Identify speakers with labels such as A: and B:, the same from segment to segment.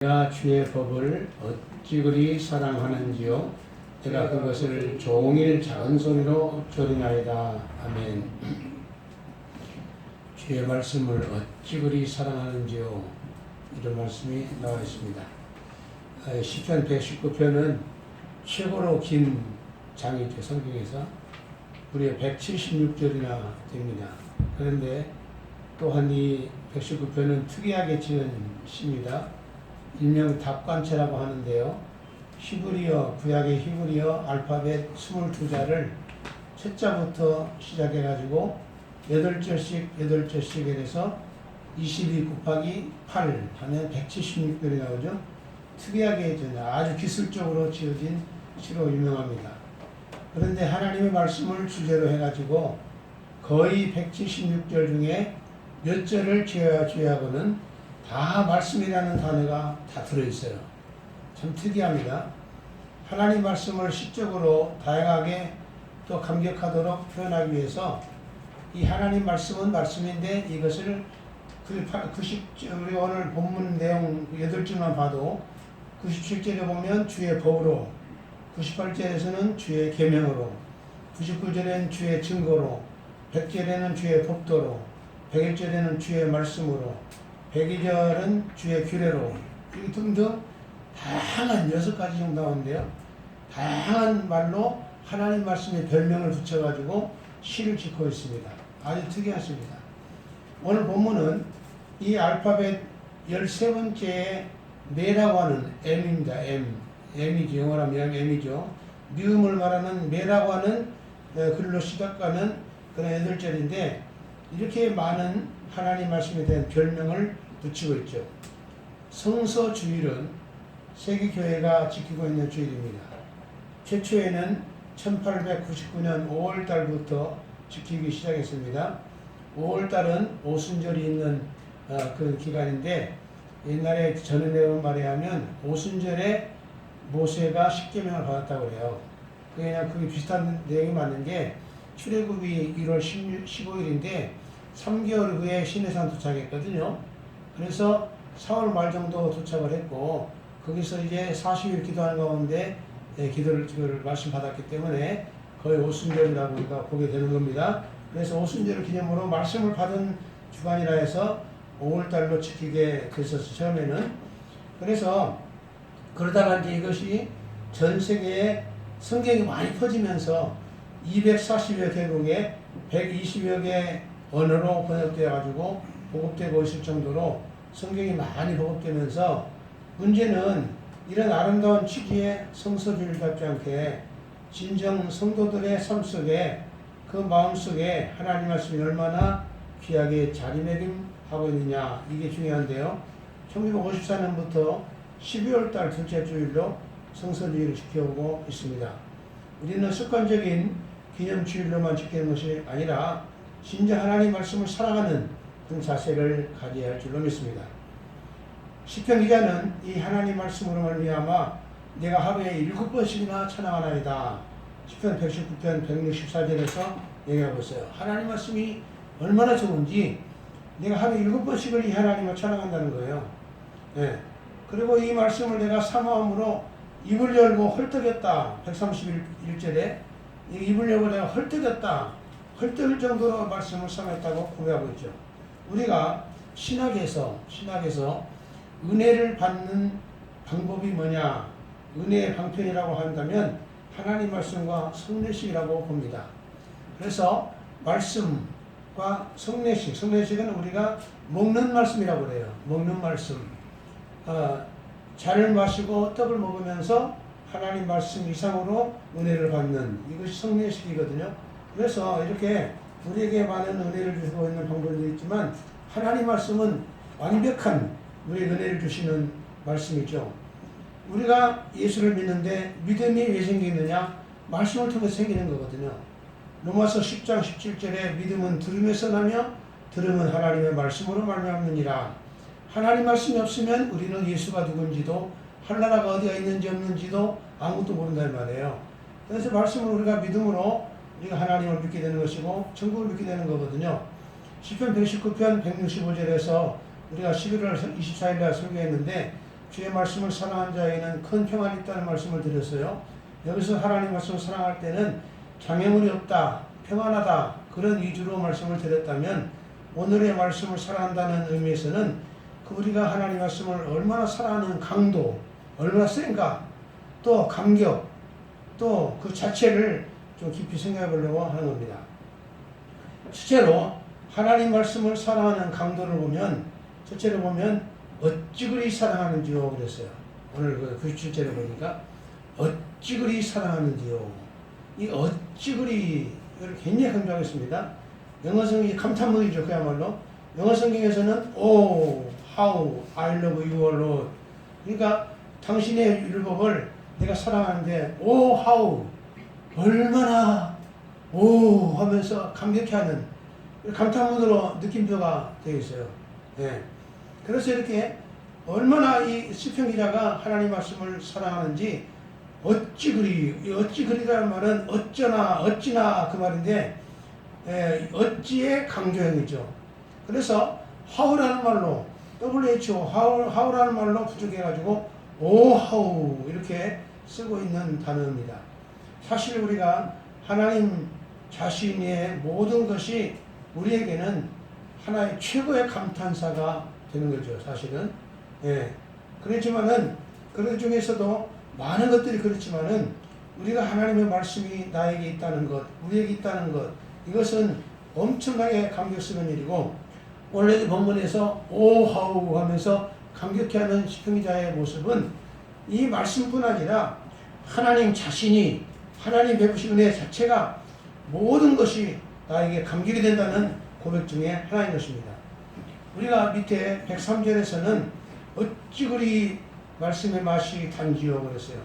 A: 내가 주의 법을 어찌 그리 사랑하는지요. 내가 그것을 종일 작은 소리로 조리나이다. 아멘. 주의 말씀을 어찌 그리 사랑하는지요. 이런 말씀이 나와 있습니다. 시편 119편은 최고로 긴 장이죠. 성경에서 무려 176절이나 됩니다. 그런데 또한 이 119편은 특이하게 지은 시입니다. 일명 답관체라고 하는데요. 히브리어, 구약의 히브리어 알파벳 22자를 첫 자부터 시작해가지고 8절씩 해서 22 곱하기 8 하면 176절이 나오죠. 특이하게 아주 기술적으로 지어진 시로 유명합니다. 그런데 하나님의 말씀을 주제로 해가지고 거의 176절 중에 몇 절을 제외하고는 다 말씀이라는 단어가 다 들어있어요. 참 특이합니다. 하나님 말씀을 시적으로 다양하게 또 감격하도록 표현하기 위해서 이 하나님 말씀은 말씀인데 이것을 우리 오늘 본문 내용 8절만 봐도 97절에 보면 주의 법으로, 98절에서는 주의 계명으로, 99절에는 주의 증거로, 100절에는 주의 법도로, 101절에는 주의 말씀으로, 102절은 주의 규례로, 등등 다양한 6가지 정도 나오는데요. 다양한 말로 하나님 말씀에 별명을 붙여가지고 시를 짓고 있습니다. 아주 특이하십니다. 오늘 본문은 이 알파벳 13번째의 메라고 하는 M입니다. M이죠. 영어로 하면 M이죠. 미음을 말하는 메라고 하는 글로 시작하는 그런 8절인데 이렇게 많은 하나님 말씀에 대한 별명을 붙이고 있죠. 성서 주일은 세계교회가 지키고 있는 주일입니다. 최초에는 1899년 5월달부터 지키기 시작했습니다. 5월달은 오순절이 있는 그 기간인데 옛날에 전해 내용 말에 하면 오순절에 모세가 십계명을 받았다고 해요. 그냥 그게 비슷한 내용이 맞는 게 출애굽이 1월 15일인데 3개월 후에 시내산 도착했거든요. 그래서 4월 말 정도 도착을 했고 거기서 이제 40일 기도하는 가운데 기도를 말씀 받았기 때문에 거의 오순절이라고 우리가 보게 되는 겁니다. 그래서 오순절을 기념으로 말씀을 받은 주간이라 해서 5월달로 지키게 됐었어요. 처음에는. 그래서 그러다가 이제 이것이 전 세계에 성경이 많이 퍼지면서 240여 개국에 120여 개 언어로 번역되어 가지고 보급되고 있을 정도로 성경이 많이 보급되면서 문제는 이런 아름다운 취지의 성서주의답지 않게 진정 성도들의 삶 속에 그 마음 속에 하나님 말씀이 얼마나 귀하게 자리매김하고 있느냐 이게 중요한데요. 1954년부터 12월달 둘째 주일로 성서주의를 지켜오고 있습니다. 우리는 습관적인 기념주일로만 지키는 것이 아니라 진짜 하나님 말씀을 사랑하는 그런 자세를 가져야 할 줄로 믿습니다. 시편 기자는 이 하나님 말씀으로 말미암아 내가 하루에 7번씩이나 찬양하나이다. 시편 119편 164절에서 얘기하고 있어요. 하나님 말씀이 얼마나 좋은지 내가 하루에 7번씩을 이 하나님을 찬양한다는 거예요. 네. 그리고 이 말씀을 내가 사모함으로 입을 열고 헐떡였다. 131절에 입을 열고 내가 헐떡였다. 헐떡일 정도로 말씀을 사모했다고 고백하고 있죠. 우리가 신학에서 은혜를 받는 방법이 뭐냐? 은혜의 방편이라고 한다면 하나님 말씀과 성례식이라고 봅니다. 그래서 말씀과 성례식은 우리가 먹는 말씀이라고 그래요. 먹는 말씀. 잔을 마시고 떡을 먹으면서 하나님 말씀 이상으로 은혜를 받는 이것이 성례식이거든요. 그래서 이렇게 우리에게 많은 은혜를 주시고 있는 방법도 있지만 하나님 말씀은 완벽한 우리에게 은혜를 주시는 말씀이죠. 우리가 예수를 믿는데 믿음이 왜 생기느냐? 말씀을 통해서 생기는 거거든요. 로마서 10장 17절에 믿음은 들음에서 나며 들음은 하나님의 말씀으로 말미암느니라. 하나님 말씀이 없으면 우리는 예수가 누군지도 한나라가 어디가 있는지 없는지도 아무것도 모른다는 말이에요. 그래서 말씀을 우리가 믿음으로 우리가 하나님을 믿게 되는 것이고 천국을 믿게 되는 거거든요. 시편 119편 165절에서 우리가 11월 24일날 설교했는데 주의 말씀을 사랑한 자에게는 큰 평안이 있다는 말씀을 드렸어요. 여기서 하나님 말씀을 사랑할 때는 장애물이 없다, 평안하다 그런 위주로 말씀을 드렸다면 오늘의 말씀을 사랑한다는 의미에서는 우리가 하나님 말씀을 얼마나 사랑하는 강도, 얼마나 센가, 또 감격, 또 그 자체를 좀 깊이 생각해 보려고 하는 겁니다. 첫째로 하나님 말씀을 사랑하는 강도를 보면 첫째로 보면 어찌 그리 사랑하는지요 그랬어요. 오늘 그 97절에 보니까 어찌 그리 사랑하는지요. 이 어찌 그리 이걸 굉장히 강조하겠습니다. 영어 성경이 감탄문이죠. 그야말로 영어 성경에서는 Oh, how I love you, Lord. 그러니까 당신의 율법을 내가 사랑하는데 Oh, how 얼마나 오 하면서 감격해하는 감탄문으로 느낌표가 되어 있어요. 네. 그래서 이렇게 얼마나 이 시편 기자가 하나님 말씀을 사랑하는지 어찌 그리, 어찌 그리라는 말은 어쩌나 어찌나 그 말인데 어찌의 강조형이죠. 그래서 how라는 말로 WHO how라는 말로 부족해가지고 oh how 이렇게 쓰고 있는 단어입니다. 사실 우리가 하나님 자신의 모든 것이 우리에게는 하나의 최고의 감탄사가 되는 거죠. 사실은. 예. 그렇지만은 그 중에서도 많은 것들이 그렇지만은 우리가 하나님의 말씀이 나에게 있다는 것, 우리에게 있다는 것, 이것은 엄청나게 감격스러운 일이고 원래 본문에서 오하우 하면서 감격해하는 시편기자의 모습은 이 말씀뿐 아니라 하나님 자신이 하나님 베푸신 은혜 자체가 모든 것이 나에게 감격이 된다는 고백 중에 하나인 것입니다. 우리가 밑에 103절에서는 어찌 그리 말씀의 맛이 단지요 그랬어요.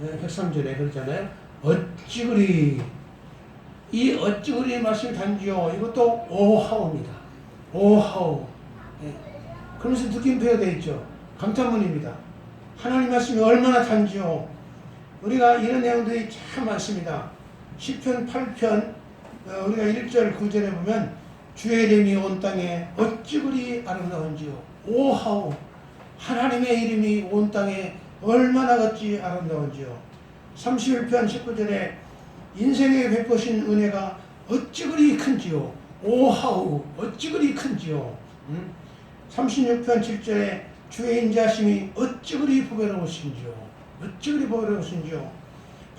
A: 103절에 그랬잖아요. 어찌 그리 이 어찌 그리 말씀이 단지요 이것도 오하우입니다. 오하우. 그러면서 느낌표가 되어 있죠. 감탄문입니다. 하나님 말씀이 얼마나 단지요. 우리가 이런 내용들이 참 많습니다. 시편 8편 우리가 1절 9절에 보면 주의 이름이 온 땅에 어찌 그리 아름다운지요. 오하우. 하나님의 이름이 온 땅에 얼마나 어찌 아름다운지요. 31편 19절에 인생에 베푸신 은혜가 어찌 그리 큰지요. 오하우. 어찌 그리 큰지요. 36편 7절에 주의 인자심이 어찌 그리 보배로우신지요. 어찌 그리 보배로우신지요.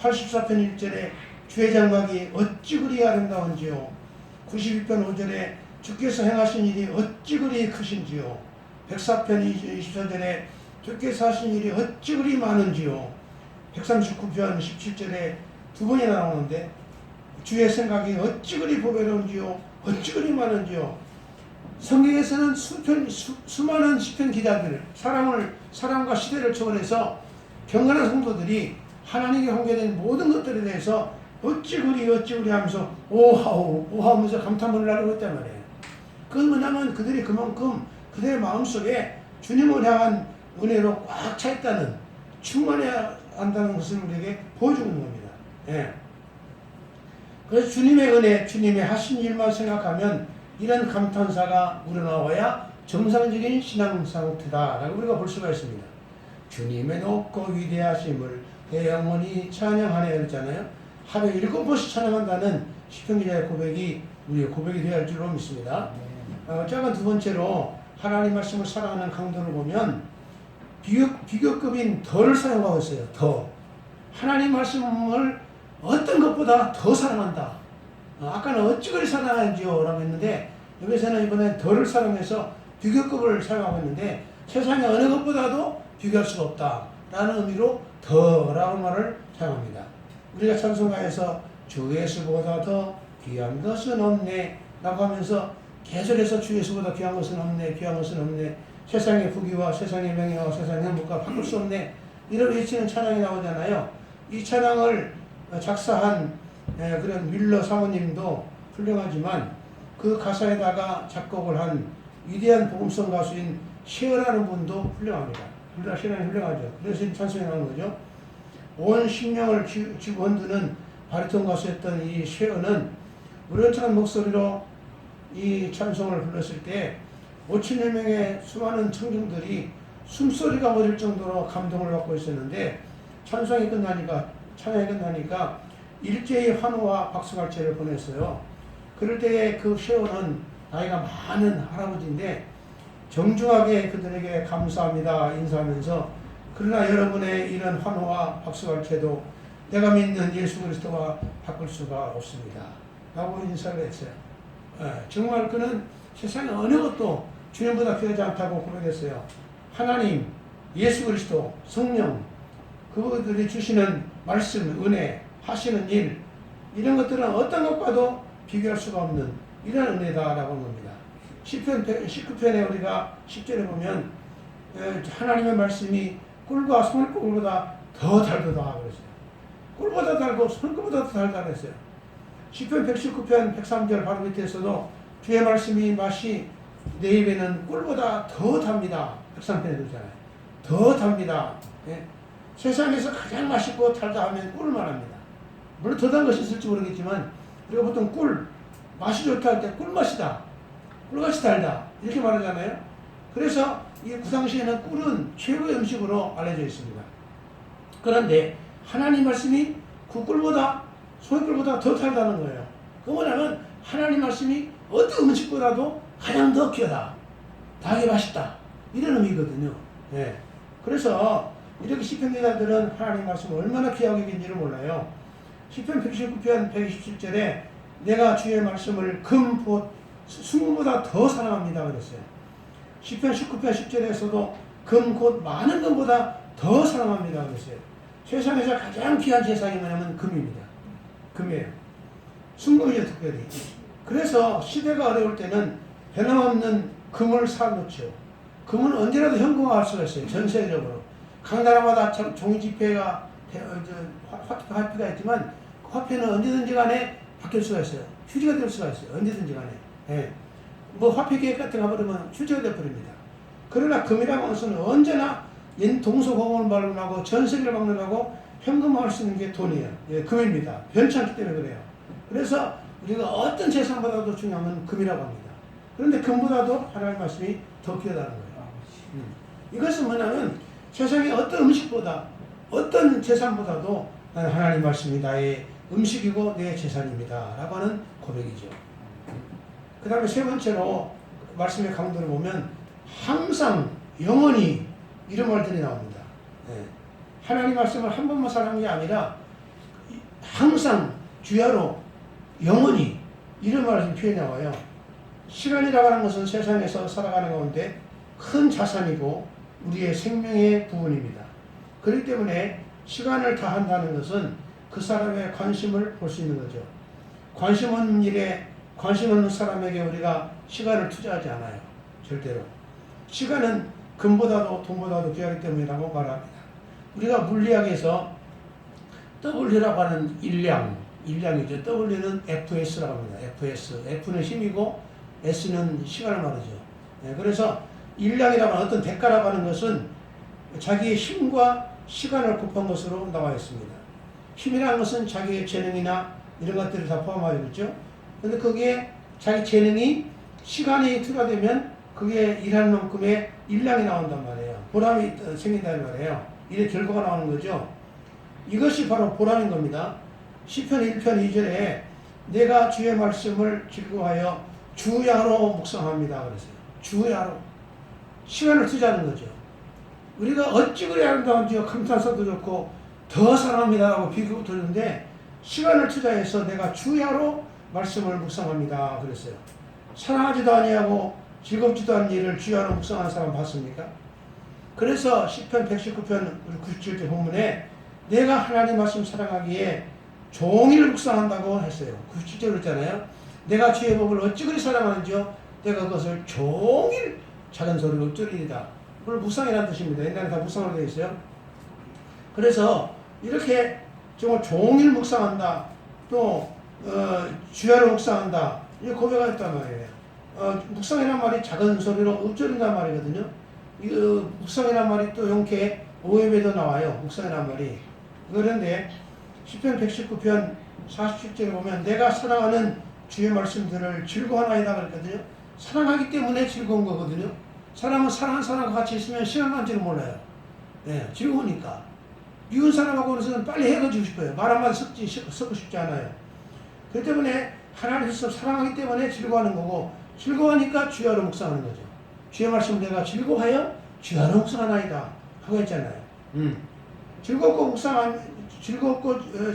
A: 84편 1절에 주의 장막이 어찌 그리 아름다운지요. 92편 5절에 주께서 행하신 일이 어찌 그리 크신지요. 104편 24절에 주께서 하신 일이 어찌 그리 많은지요. 139편 17절에 두 번이나 나오는데 주의 생각이 어찌 그리 보배로운지요. 어찌 그리 많은지요. 성경에서는 수많은 시편 기자들, 사람과 시대를 초월해서 경건한 성도들이 하나님께 공개된 모든 것들에 대해서 어찌 그리 하면서 오하우 하면서 감탄문을 하려고 했단 말이에요. 그건 뭐냐면 그들이 그만큼 그들의 마음속에 주님을 향한 은혜로 꽉 차 있다는, 충만해야 한다는 것을 우리에게 보여주는 겁니다. 예. 그래서 주님의 은혜, 주님의 하신 일만 생각하면 이런 감탄사가 우러나와야 정상적인 신앙 상태다라고 우리가 볼 수가 있습니다. 주님의 높고 위대하심을 내 영혼이 찬양하네 그랬잖아요. 하루에 7번씩 찬양한다는 시편기자의 고백이 우리의 고백이 되어야 할 줄로 믿습니다. 작은 두 번째로 하나님 말씀을 사랑하는 강도를 보면 비교급인 더를 사용하고 있어요. 더. 하나님 말씀을 어떤 것보다 더 사랑한다. 아까는 어찌 그리 사랑하는지요 라고 했는데 여기서는 이번에 더를 사용해서 비교급을 사용하고 있는데 세상에 어느 것보다도 비교할 수가 없다 라는 의미로 더라고 말을 사용합니다. 우리가 찬송가에서 주 예수보다 더 귀한 것은 없네 라고 하면서 계속해서 주 예수보다 귀한 것은 없네, 귀한 것은 없네, 세상의 부귀와 세상의 명예와 세상의 행복과 바꿀 수 없네, 이런 외치는 찬양이 나오잖아요. 이 찬양을 작사한 그런 밀러 사모님도 훌륭하지만 그 가사에다가 작곡을 한 위대한 복음성 가수인 셰어라는 분도 훌륭합니다. 셰어는 훌륭하죠. 그래서 이 찬송이 나오는 거죠. 온 심령을 쥐고 흔드는 바리톤 가수였던 이 셰어는 우렁찬 목소리로 이 찬송을 불렀을 때 5천여 명의 수많은 청중들이 숨소리가 멎을 정도로 감동을 받고 있었는데 찬양이 끝나니까 일제히 환호와 박수갈채를 보냈어요. 그럴 때에 그 셰어는 나이가 많은 할아버지인데 정중하게 그들에게 감사합니다 인사하면서 그러나 여러분의 이런 환호와 박수갈채도 내가 믿는 예수 그리스도와 바꿀 수가 없습니다 라고 인사를 했어요. 정말 그는 세상에 어느 것도 주님보다 귀하지 않다고 고백했어요. 하나님, 예수 그리스도, 성령, 그들이 주시는 말씀, 은혜, 하시는 일, 이런 것들은 어떤 것과도 비교할 수가 없는 이런 은혜다라고 하는 겁니다. 시편 19편에 우리가 10절에 보면 하나님의 말씀이 꿀과 손꿀보다 더 달도다 그랬어요. 꿀보다 달고 손꿀보다 더 달다 그랬어요. 시편 119편 103절 바로 밑에서도 주의 말씀이 맛이 내 입에는 꿀보다 더 답니다. 103편에 그러잖아요. 더 답니다. 예? 세상에서 가장 맛있고 달다 하면 꿀을 말합니다. 물론 더 단 것이 있을지 모르겠지만 우리가 보통 꿀, 맛이 좋다 할 때 꿀맛이다. 꿀같이 달다. 이렇게 말하잖아요. 그래서 이 그 당시에는 꿀은 최고의 음식으로 알려져 있습니다. 그런데 하나님 말씀이 그 꿀보다 소꿀보다 더 달다는 거예요. 그 뭐냐면 하나님 말씀이 어떤 음식보다도 가장 더 귀하다. 다하게 맛있다. 이런 의미거든요. 예. 그래서 이렇게 시편 기자들은 하나님 말씀을 얼마나 귀하게 여긴지를 몰라요. 시편 119편 127절에 내가 주의 말씀을 순금보다 더 사랑합니다 그랬어요. 시편 19편 10절에서도 금 곧 많은 금보다 더 사랑합니다 그랬어요. 세상에서 가장 귀한 재산이 뭐냐면 금입니다. 금이에요. 순금이죠 특별히. 그래서 시대가 어려울 때는 변함없는 금을 사놓죠. 금은 언제라도 현금화할 수가 있어요. 전 세계적으로. 각 나라마다 종이 지폐가 화폐가 있지만 그 화폐는 언제든지 간에 바뀔 수가 있어요. 휴지가 될 수가 있어요. 언제든지 간에. 예. 뭐 화폐 계획 같은 거 버리면 휴지가 되어버립니다. 그러나 금이라는 것은 언제나 동서고금을 막론하고 전 세계를 막론하고 현금화할 수 있는 게 돈이에요. 예, 금입니다. 변치 않기 때문에 그래요. 그래서 우리가 어떤 재산보다도 중요한 건 금이라고 합니다. 그런데 금보다도 하나님 말씀이 더 귀하다는 거예요. 이것은 뭐냐면 세상의 어떤 음식보다 어떤 재산보다도 나는 하나님 말씀이 나의 음식이고 내 재산입니다 라고 하는 고백이죠. 그 다음에 세 번째로 말씀의 강도를 보면 항상 영원히 이런 말들이 나옵니다. 네. 하나님 말씀을 한 번만 사랑한 게 아니라 항상 주야로 영원히 이런 말이 표현이 나와요. 시간이라고 하는 것은 세상에서 살아가는 가운데 큰 자산이고 우리의 생명의 부분입니다. 그렇기 때문에 시간을 다한다는 것은 그 사람의 관심을 볼 수 있는 거죠. 관심 없는 일에 관심 없는 사람에게 우리가 시간을 투자하지 않아요. 절대로. 시간은 금보다도 돈보다도 귀하기 때문이라고 말합니다. 우리가 물리학에서 W라고 하는 일량이죠. W는 FS라고 합니다. FS. F는 힘이고 S는 시간을 말하죠. 네, 그래서 일량이라고 하는 어떤 대가라고 하는 것은 자기의 힘과 시간을 곱한 것으로 나와 있습니다. 힘이라는 것은 자기의 재능이나 이런 것들을 다 포함하고 있죠. 근데 거기에 자기 재능이 시간이 투자되면 그게 일하는 만큼의 일량이 나온단 말이에요. 보람이 생긴다는 말이에요. 일의 결과가 나오는 거죠. 이것이 바로 보람인 겁니다. 시편 1편 2절에 내가 주의 말씀을 즐거워하여 주야로 묵상합니다 그랬어요. 주야로. 시간을 투자하는 거죠. 우리가 어찌 그래야 한다는지요. 감탄사도 좋고 더 사랑합니다라고 비교 들었는데 시간을 투자해서 내가 주야로 말씀을 묵상합니다 그랬어요. 사랑하지도 아니하고 즐겁지도 않은 일을 주야로 묵상하는 사람 봤습니까? 그래서 시편 119편 97절 본문에 내가 하나님 말씀 사랑하기에 종일 묵상한다고 했어요. 97절 그랬잖아요. 내가 주의 법을 어찌 그리 사랑하는지요. 내가 그것을 종일 작은 소리로 뚫으리다. 그걸 묵상이라는 뜻입니다. 옛날에 다 묵상으로 되어 있어요. 그래서 이렇게 정말 종일 묵상한다. 또 주야로 묵상한다. 이게 고백하였단 말이에요. 묵상이란 말이 작은 소리로 읊조린단 말이거든요. 묵상이란 말이 또 용케 오해에도 나와요. 묵상이란 말이. 그런데 시편 119편 47절에 보면 내가 사랑하는 주의 말씀들을 즐거워하나이다 그랬거든요. 사랑하기 때문에 즐거운 거거든요. 사람은 사랑하는 사람과 같이 있으면 시간 가는 줄 몰라요. 예, 즐거우니까. 미운 사람하고는 빨리 헤어지고 싶어요. 말 한마디 섞고 싶지 않아요. 그렇기 때문에 하나님께서 사랑하기 때문에 즐거워하는 거고, 즐거워하니까 주야로 묵상하는 거죠. 주의 말씀 내가 즐거워하여 주야로 묵상하나이다 하고 했잖아요. 즐겁고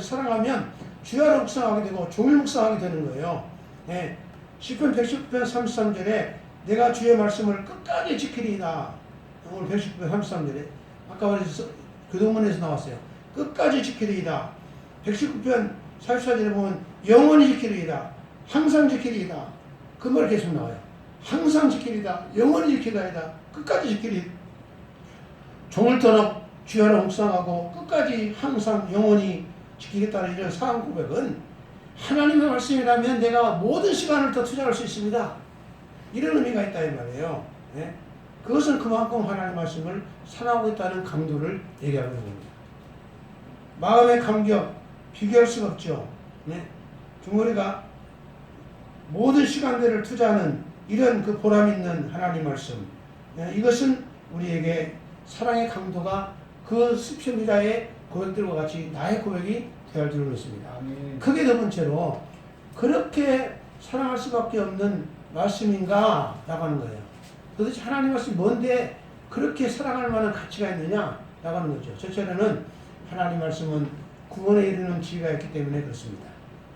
A: 사랑하면 주야로 묵상하게 되고 종일 묵상하게 되는 거예요. 예. 시편 119편 33절에 내가 주의 말씀을 끝까지 지키리이다. 오늘 119편 33절에 아까 말해서 교동문에서 나왔어요. 끝까지 지키리이다. 119편 44절에 보면 영원히 지키리이다. 항상 지키리이다. 그 말 계속 나와요. 항상 지키리이다. 영원히 지키리이다. 끝까지 지키리. 종일토록 주야로 묵상하고 끝까지 항상 영원히 지키겠다는 이런 사랑 고백은 하나님의 말씀이라면 내가 모든 시간을 더 투자할 수 있습니다. 이런 의미가 있다 이 말이에요. 네? 그것은 그만큼 하나님의 말씀을 사랑하고 있다는 강도를 얘기하는 겁니다. 마음의 감격 비교할 수가 없죠. 네? 중거리가 모든 시간들을 투자하는 이런 그 보람 있는 하나님 말씀. 네? 이것은 우리에게 사랑의 강도가 그 시편기자의 고백들과 같이 나의 고백이 되어야 줄 믿습니다. 크게 두 번째로 그렇게 사랑할 수밖에 없는 말씀인가 나가는 거예요. 도대체 하나님 말씀이 뭔데 그렇게 사랑할 만한 가치가 있느냐 나가는 거죠. 첫째로는 하나님 말씀은 구원에 이르는 지혜가 있기 때문에 그렇습니다.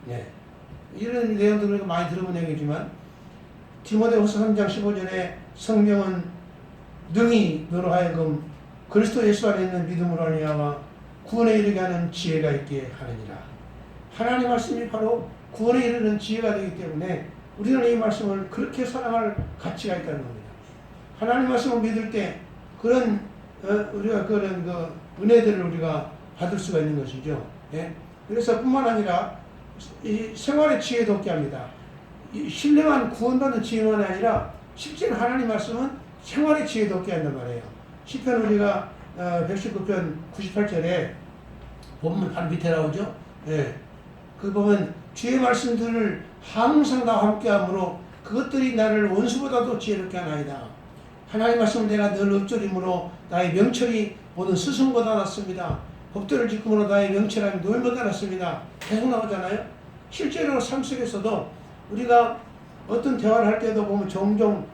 A: 예. 이런 내용들을 많이 들어본 내용이지만 디모데후서 3장 15절에 성령은 능히 너로 하여금 그리스도 예수 안에 있는 믿음으로 말미암아 구원에 이르게 하는 지혜가 있게 하느니라. 하나님 말씀이 바로 구원에 이르는 지혜가 되기 때문에 우리는 이 말씀을 그렇게 사랑할 가치가 있다는 겁니다. 하나님 말씀을 믿을 때 그런 우리가 그런 그 은혜들을 우리가 받을 수가 있는 것이죠. 예? 그래서 뿐만 아니라 이 생활의 지혜도 얻게 합니다. 이 신령한 구원받는 지혜만 아니라 실제로 하나님 말씀은 생활의 지혜도 얻게 한단 말이에요. 시편 우리가 119편 98절에 보면 바로 밑에 나오죠. 예. 그 보면 주의 말씀들을 항상 나와 함께하므로 그것들이 나를 원수보다도 지혜롭게 하나이다. 하나님 말씀을 내가 늘 읊조림으로 나의 명철이 모든 스승보다 낫습니다. 법도를 지킴으로 나의 명철함이 노임보다 낫습니다. 계속 나오잖아요. 실제로 삶 속에서도 우리가 어떤 대화를 할 때도 보면 종종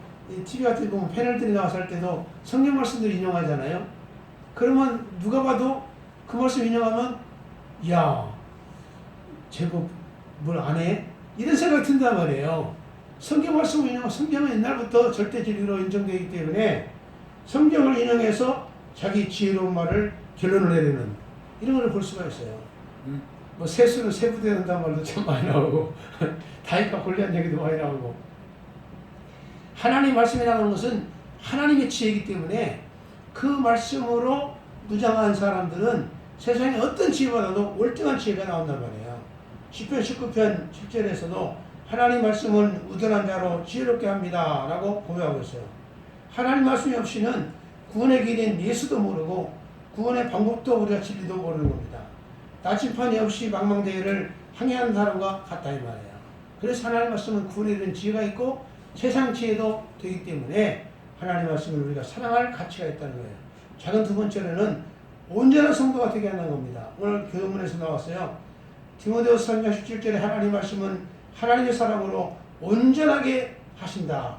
A: TV 같은 데 보면 패널들이 나와서 할 때도 성경 말씀들 인용하잖아요. 그러면 누가 봐도 그 말씀 인용하면 야 제법 뭘 안 해? 이런 생각이 든단 말이에요. 성경 말씀을 인용하면 성경은 옛날부터 절대 진리로 인정되기 때문에 성경을 인용해서 자기 지혜로운 말을 결론을 내리는 이런 걸 볼 수가 있어요. 뭐 세수는 세부대야 된다는 말도 참 많이 나오고 다윗과 골리앗 얘기도 많이 나오고 하나님 말씀이라는 것은 하나님의 지혜이기 때문에 그 말씀으로 무장한 사람들은 세상에 어떤 지혜보다도 월등한 지혜가 나온단 말이에요. 시편 19편 10절에서도 하나님 말씀은 우둔한 자로 지혜롭게 합니다 라고 고백하고 있어요. 하나님 말씀이 없이는 구원의 길인 예수도 모르고 구원의 방법도 우리가 진리도 모르는 겁니다. 나침판이 없이 망망대해를 항해하는 사람과 같다 이 말이에요. 그래서 하나님 말씀은 구원에 이른 지혜가 있고 세상 지혜도 되기 때문에 하나님 말씀을 우리가 사랑할 가치가 있다는 거예요. 작은 두 번째로는 온전한 성도가 되게 한다는 겁니다. 오늘 교문에서 나왔어요. 디모데후서 3장 17절에 하나님 말씀은 하나님의 사랑으로 온전하게 하신다.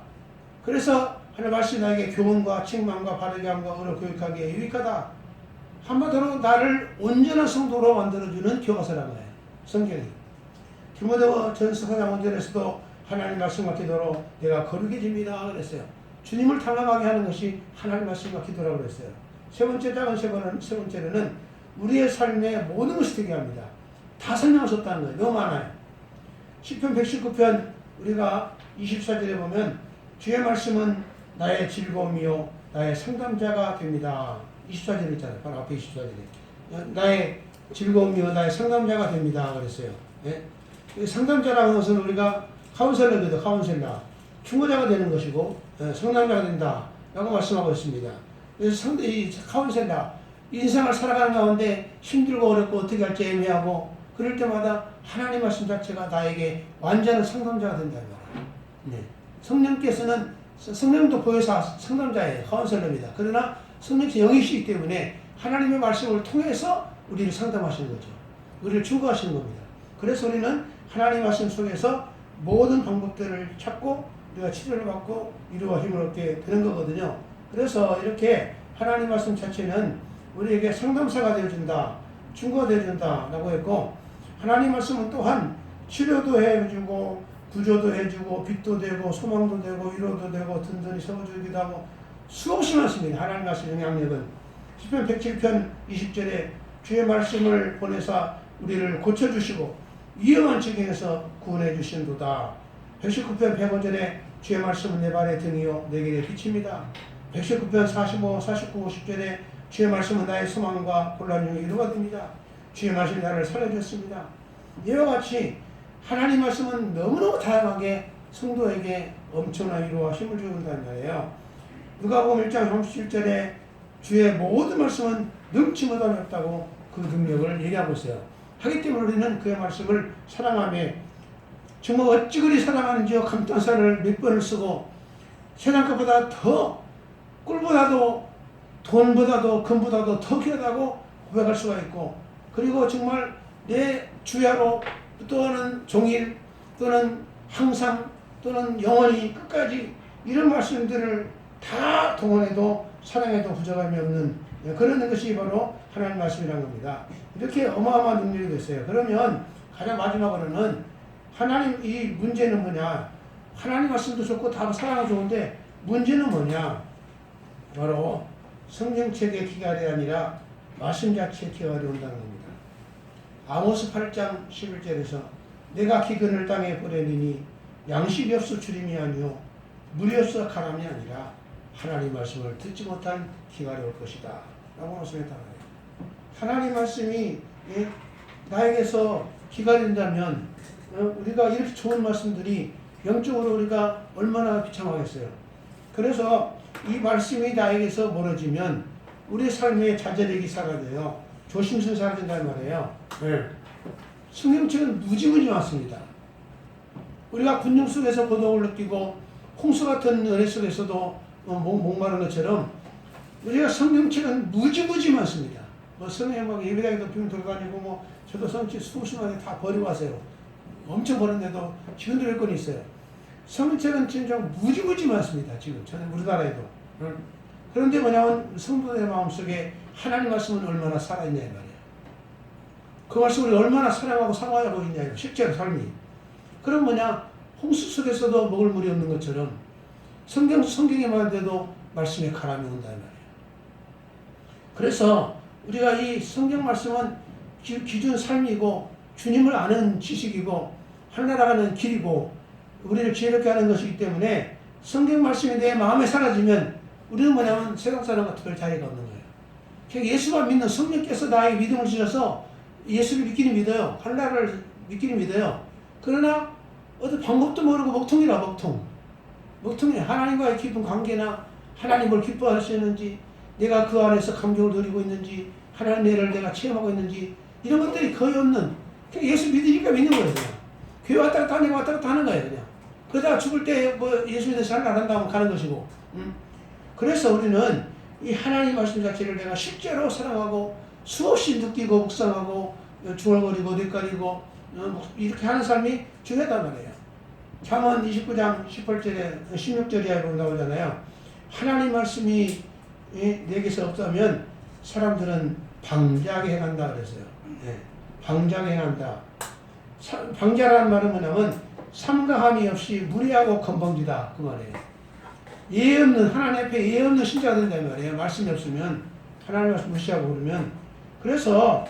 A: 그래서 하나님 말씀이 나에게 교훈과 책망과 바르게 함과 의로 교육하기에 유익하다. 한마디로 나를 온전한 성도로 만들어주는 교과서라는 거예요. 성경이. 디모데전서 4장 5절에서도 하나님 말씀과 기도로 내가 거룩해 집니다 그랬어요. 주님을 닮아가게 하는 것이 하나님 말씀과 기도라고 그랬어요. 세 번째로는 우리의 삶의 모든 것이 되게 합니다. 다 설명하셨다는 거예요. 너무 많아요. 시편 119편 우리가 24절에 보면 주의 말씀은 나의 즐거움이요 나의 상담자가 됩니다. 24절에 있잖아요. 바로 앞에 24절에 나의 즐거움이요 나의 상담자가 됩니다 그랬어요. 예? 상담자라는 것은 우리가 카운셀러입니다. 카운셀러 충고자가 되는 것이고 상담자가 된다 라고 말씀하고 있습니다. 그래서 이 카운셀러 인생을 살아가는 가운데 힘들고 어렵고 어떻게 할지 애매하고 그럴 때마다 하나님 말씀 자체가 나에게 완전한 상담자가 된다는 거예요. 네. 성령께서는 성령도 보혜사 상담자예요. 카운셀러입니다. 그러나 성령께서 영이시기 때문에 하나님의 말씀을 통해서 우리를 상담하시는 거죠. 우리를 충고하시는 겁니다. 그래서 우리는 하나님의 말씀 속에서 모든 방법들을 찾고 우리가 치료를 받고 위로와 힘을 얻게 되는 거거든요. 그래서 이렇게 하나님 말씀 자체는 우리에게 상담사가 되어준다, 충고가 되어준다 라고 했고, 하나님 말씀은 또한 치료도 해주고 구조도 해주고 빛도 되고 소망도 되고 위로도 되고 든든히 세워주기도 하고 수없이 많습니다. 하나님 말씀 영향력은. 시편 107편 20절에 주의 말씀을 보내사 우리를 고쳐주시고 위험한 지경에서 구원해 주신도다. 119편 105절에 주의 말씀은 내 발의 등이요 내 길의 빛입니다. 119편 45, 49, 50절에 주의 말씀은 나의 소망과 곤란 중에 위로가 됩니다. 주의 말씀이 나를 살려줬습니다. 이와 같이 하나님 말씀은 너무너무 다양하게 성도에게 엄청난 위로와 힘을 주는다는 말이에요. 누가복음 1장 37절에 주의 모든 말씀은 능치 못함이 없다고 그 능력을 얘기하고 있어요. 하기 때문에 우리는 그의 말씀을 사랑하며 정말 어찌 그리 사랑하는지요. 감탄사를 몇 번을 쓰고 세상 것보다 더 꿀보다도 돈보다도 금보다도 더 귀하다고 고백할 수가 있고, 그리고 정말 내 주야로 또는 종일 또는 항상 또는 영원히 끝까지 이런 말씀들을 다 동원해도 사랑해도 부족함이 없는 그런 것이 바로 하나님 말씀이라는 겁니다. 이렇게 어마어마한 능력이 됐어요. 그러면 가장 마지막으로는 하나님 이 문제는 뭐냐? 하나님 말씀도 좋고 다 사랑은 좋은데 문제는 뭐냐? 바로 성경책의 기갈이 아니라 말씀 자체의 기갈이 온다는 겁니다. 아모스 8장 11절에서 내가 기근을 땅에 보내리니 양식이 없어 주림이 아니요 물이 없어 가람이 아니라 하나님 말씀을 듣지 못한 기갈이 올 것이다 라고 말씀했다 말이에요. 하나님 말씀이 나에게서 기갈이 된다면 우리가 이렇게 좋은 말씀들이 영적으로 우리가 얼마나 비참하겠어요. 그래서 이 말씀이 나에게서 멀어지면 우리 삶의 자제력이 사라져요. 조심스레 살아야 된다는 말이에요. 성경책은 무지무지 많습니다. 우리가 군중 속에서 고독을 느끼고 홍수 같은 은혜 속에서도 목마른 것처럼 우리가 성경책은 무지무지 많습니다. 성경에 막 예배당에도 비면 돌아다니고 저도 성경책 수십만에 다 버리고 왔어요. 엄청 버렸는데도 지금도 몇 권 있어요. 성경책은 진짜 무지무지 많습니다. 지금 저는 우리나라에도. 그런데 뭐냐면 성도의 마음속에 하나님 말씀은 얼마나 살아있냐 이 말이에요. 그 말씀을 얼마나 사랑하고 사모하고 있냐 이거 실제로 삶이. 그럼 뭐냐 홍수 속에서도 먹을 물이 없는 것처럼 성경에만 돼도 말씀에 가람이 온다 이 말이에요. 그래서 우리가 이 성경 말씀은 기준 삶이고 주님을 아는 지식이고 하나라가는 길이고 우리를 지혜롭게 하는 것이기 때문에 성경 말씀이 내 마음에 사라지면 우리는 뭐냐면 세상 사람과 별 차이가 없는 거예요. 그러니까 예수만 믿는 성령께서 나에게 믿음을 주셔서 예수를 믿기는 믿어요. 하나를 믿기는 믿어요. 그러나 어떤 방법도 모르고 먹통이라 먹통이 하나님과의 깊은 관계나 하나님을 기뻐하시는지 내가 그 안에서 감격을 누리고 있는지 하나님의 은혜를 내가 체험하고 있는지 이런 것들이 거의 없는 그냥 예수 믿으니까 믿는 거예요. 그냥. 교회 왔다 갔다 하니까 왔다 갔다 하는 거예요. 그냥. 그러다가 죽을 때 예수 믿어서 잘 안 한다면 가는 것이고 그래서 우리는 이 하나님 말씀 자체를 내가 실제로 사랑하고 수없이 느끼고 묵상하고 중얼거리고 뇌까리고 이렇게 하는 삶이 중요하단 말이에요. 잠언 29장 18절에 16절에 보면 나오잖아요. 하나님 말씀이 내게서 없다면 사람들은 방자하게 행한다 그랬어요. 방자하게 행한다. 방자라는 말은 뭐냐면 삼가함이 없이 무례하고 건방지다 그 말이에요. 예의 없는 하나님 앞에 예의 없는 신자가 된다는 말이에요. 말씀이 없으면 하나님 말씀 무시하고 그러면. 그래서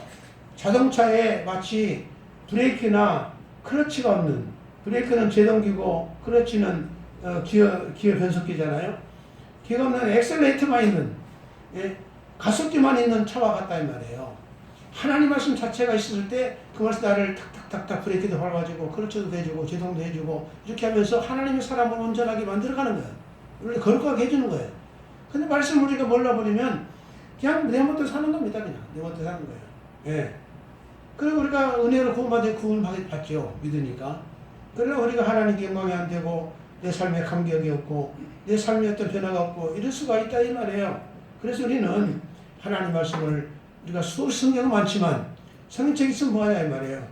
A: 자동차에 마치 브레이크나 클러치가 없는, 브레이크는 제동기고 클러치는 기어 변속기잖아요. 기어가 없는 엑셀레이터만 있는 가속기만 있는 차와 같다 이 말이에요. 하나님 말씀 자체가 있을 때 그 말씀 나를 탁탁탁탁 브레이크도 밟아주고 클러치도 해주고 제동도 해주고 이렇게 하면서 하나님의 사람을 온전하게 만들어가는 거예요. 우리를 거룩하게 해주는 거예요. 근데 말씀 우리가 몰라버리면 그냥 내 멋대로 사는 겁니다. 그냥 내 멋대로 사는 거예요. 그리고 우리가 은혜로 구원받을 구원을 받죠. 믿으니까. 그러나 우리가 하나님께 영광이 안 되고 내 삶에 감격이 없고 내 삶에 어떤 변화가 없고 이럴 수가 있다 이 말이에요. 그래서 우리는 하나님 말씀을 우리가 성경 많지만 성경책 있으면 뭐하냐 이 말이에요.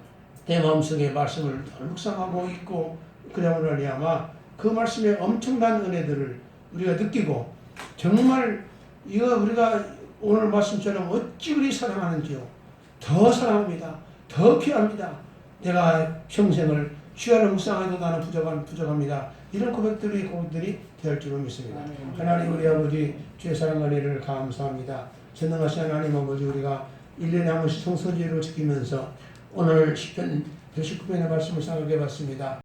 A: 내 마음속에 말씀을 묵상하고 있고 그러므로 말미암아 그 말씀의 엄청난 은혜들을 우리가 느끼고 정말 이거 우리가 오늘 말씀처럼 어찌 그리 사랑하는지요. 더 사랑합니다. 더 귀합니다. 내가 평생을 주야를 묵상해도 나는 부족합니다. 이런 고백들이 될 줄로 믿습니다. 하나님 우리 아버지 주의 사랑과 은혜를 감사합니다. 전능하신 하나님 아버지 우리가 1년에 한 번씩 성소지를 지키면서 오늘 시편 119편의 말씀을 생각해 봤습니다.